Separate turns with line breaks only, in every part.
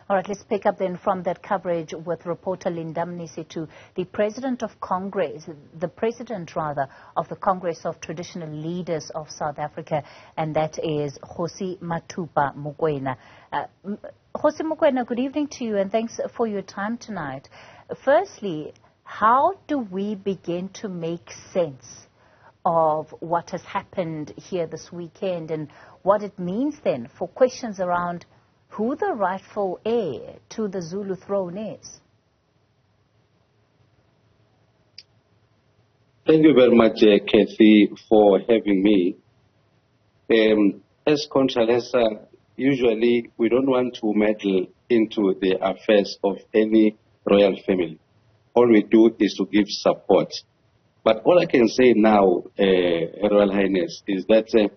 All right, let's pick up then from that coverage with reporter Linda Mnisi. The president of Congress, the president rather, of the Congress of Traditional Leaders of South Africa, and that is Kgoshi Mathupa Mokoena. Kgoshi Mokoena, good evening to you, and thanks for your time tonight. Firstly, how do we begin to make sense of what has happened here this weekend and what it means then for questions around who the rightful heir to the Zulu throne is?
Thank you very much, Kathy, for having me. As Contralesa, usually we don't want to meddle into the affairs of any royal family. All we do is to give support. But all I can say now, Royal Highness, is that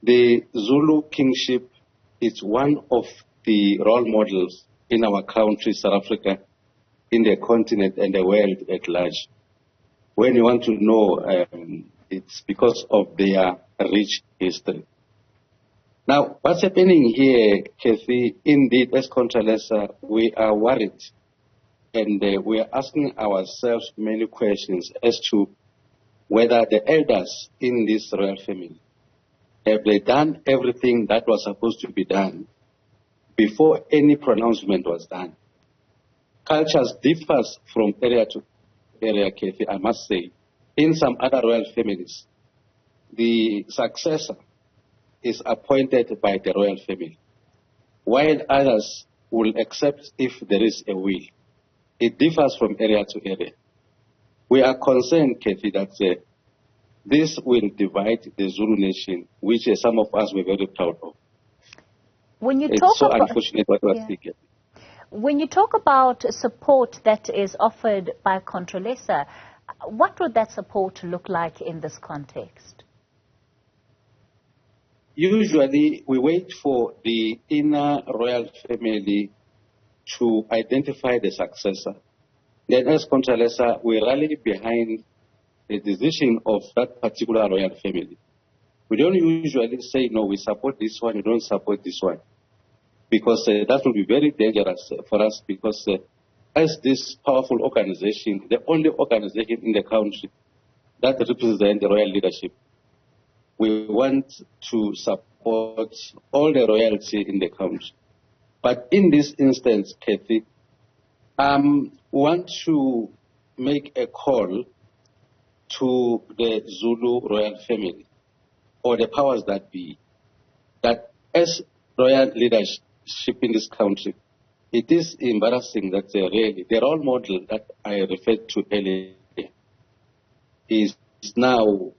the Zulu kingship is one of the role models in our country, South Africa, in the continent and the world at large. When you want to know, it's because of their rich history. Now, what's happening here, Kathy, indeed, as Contralesa, we are worried. And we are asking ourselves many questions as to whether the elders in this royal family, have they done everything that was supposed to be done before any pronouncement was done? Cultures differs from area to area, Kathy, I must say. In some other royal families, the successor is appointed by the royal family, while others will accept if there is a will. It differs from area to area. We are concerned, Kathy, that this will divide the Zulu nation, which some of us were very proud of.
When you
it's
talk
so
about,
unfortunate what was taken.
When you talk about support that is offered by Contralesa, what would that support look like in this context?
Usually, we wait for the inner royal family to identify the successor. Then as Contralesa, we rally behind the decision of that particular royal family. We don't usually say, no, we support this one, we don't support this one. Because that will be very dangerous for us, because as this powerful organization, the only organization in the country that represents the royal leadership, we want to support all the royalty in the country. But in this instance, Kathy, we want to make a call to the Zulu royal family, or the powers that be, that as royal leadership in this country, it is embarrassing that really the role model that I referred to earlier is now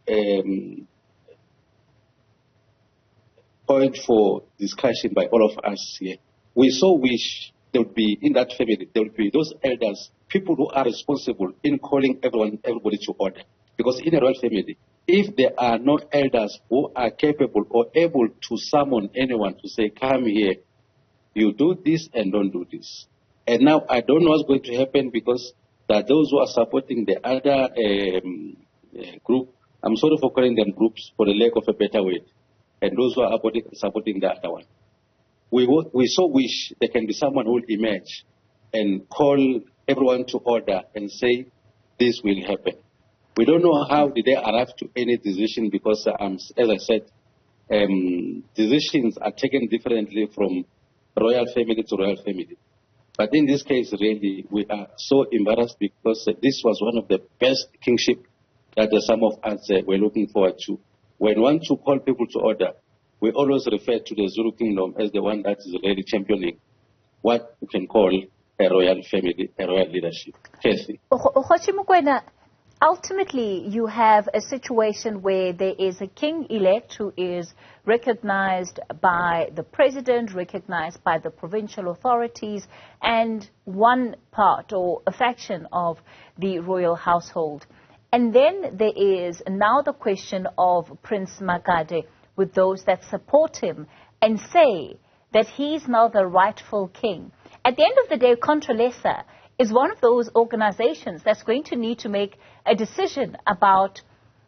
point for discussion by all of us here. We so wish there would be, in that family, there would be those elders, people who are responsible in calling everybody to order. Because in a royal family, if there are no elders who are capable or able to summon anyone to say, come here, you do this and don't do this. And now I don't know what's going to happen, because there are those who are supporting the other group. I'm sorry for calling them groups for the lack of a better word. And those who are supporting the other one. We so wish there can be someone who will emerge and call everyone to order and say, this will happen. We don't know how did they arrive to any decision, because, as I said, decisions are taken differently from royal family to royal family. But in this case, really, we are so embarrassed, because this was one of the best kingship that some of us were looking forward to. When we want to call people to order, we always refer to the Zulu kingdom as the one that is really championing what we can call a royal family, a royal leadership. Kathy.
Kgoshi Mokoena, ultimately you have a situation where there is a king-elect who is recognized by the president, recognized by the provincial authorities, and one part or a faction of the royal household. And then there is now the question of Prince Simakade, with those that support him and say that he's now the rightful king. At the end of the day, Contralesa is one of those organizations that's going to need to make a decision about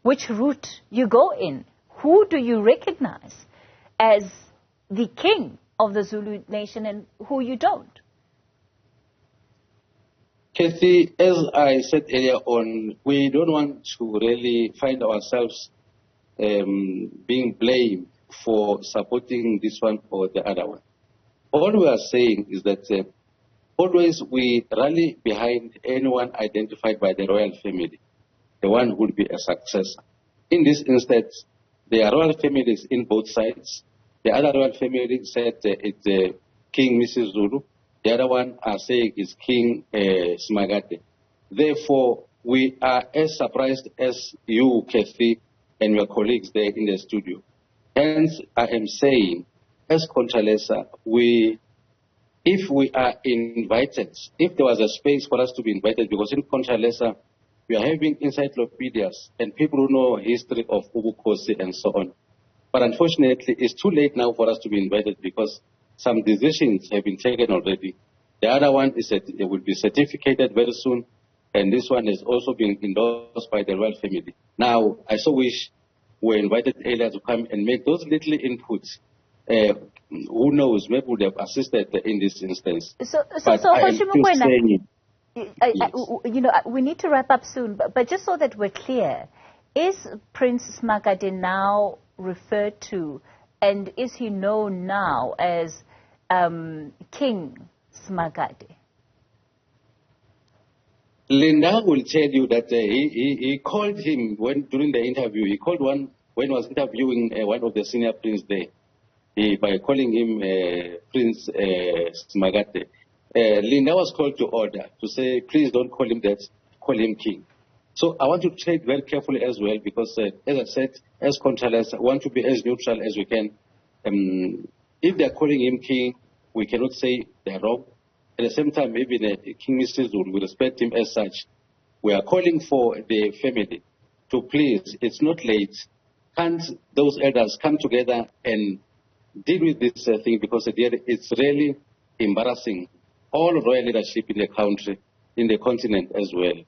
which route you go in. Who do you recognize as the king of the Zulu nation and who you don't?
Kathy, as I said earlier on, we don't want to really find ourselves being blamed for supporting this one or the other one. All we are saying is that always we rally behind anyone identified by the royal family, the one who will be a successor. In this instance, there are royal families in both sides. The other royal family said it's King Mrs. Zulu. The other one are saying is King Simakade. Therefore, we are as surprised as you, Kathy, and your colleagues there in the studio. Hence, I am saying, as Contralesa, if we are invited, if there was a space for us to be invited, because in Contralesa, we are having encyclopedias and people who know history of Ubukhosi and so on. But unfortunately, it's too late now for us to be invited because some decisions have been taken already. The other one is that it will be certificated very soon, and this one has also been endorsed by the royal family. Now, I so wish we were invited earlier to come and make those little inputs. Who knows, maybe would have assisted in this instance.
So Kgoshi Mokoena, we need to wrap up soon, but just so that we're clear, is Prince Simakade now referred to, and is he known now as King Simakade?
Linda will tell you that he called him during the interview. He called when he was interviewing one of the senior princes there, by calling him Prince Simakade. Linda was called to order to say, please don't call him that, call him King. So I want to tread very carefully as well because, as I said, as Contralesa, I want to be as neutral as we can. If they're calling him King, we cannot say they're wrong. At the same time, maybe King Mr. Zulu, we respect him as such. We are calling for the family to please, it's not late. Can't those elders come together and deal with this thing, because it's really embarrassing. All royal leadership in the country, in the continent as well.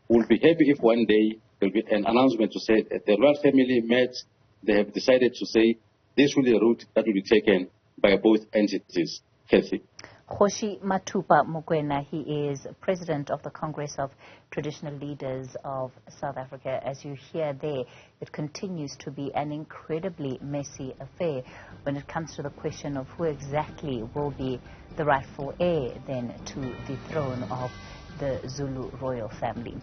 We'll be happy if one day there'll be an announcement to say that the royal family met, they have decided to say this will be the route that will be taken by both entities. Kathy.
Kgoshi Mathupa Mokoena, he is president of the Congress of Traditional Leaders of South Africa. As you hear there, it continues to be an incredibly messy affair when it comes to the question of who exactly will be the rightful heir then to the throne of the Zulu royal family.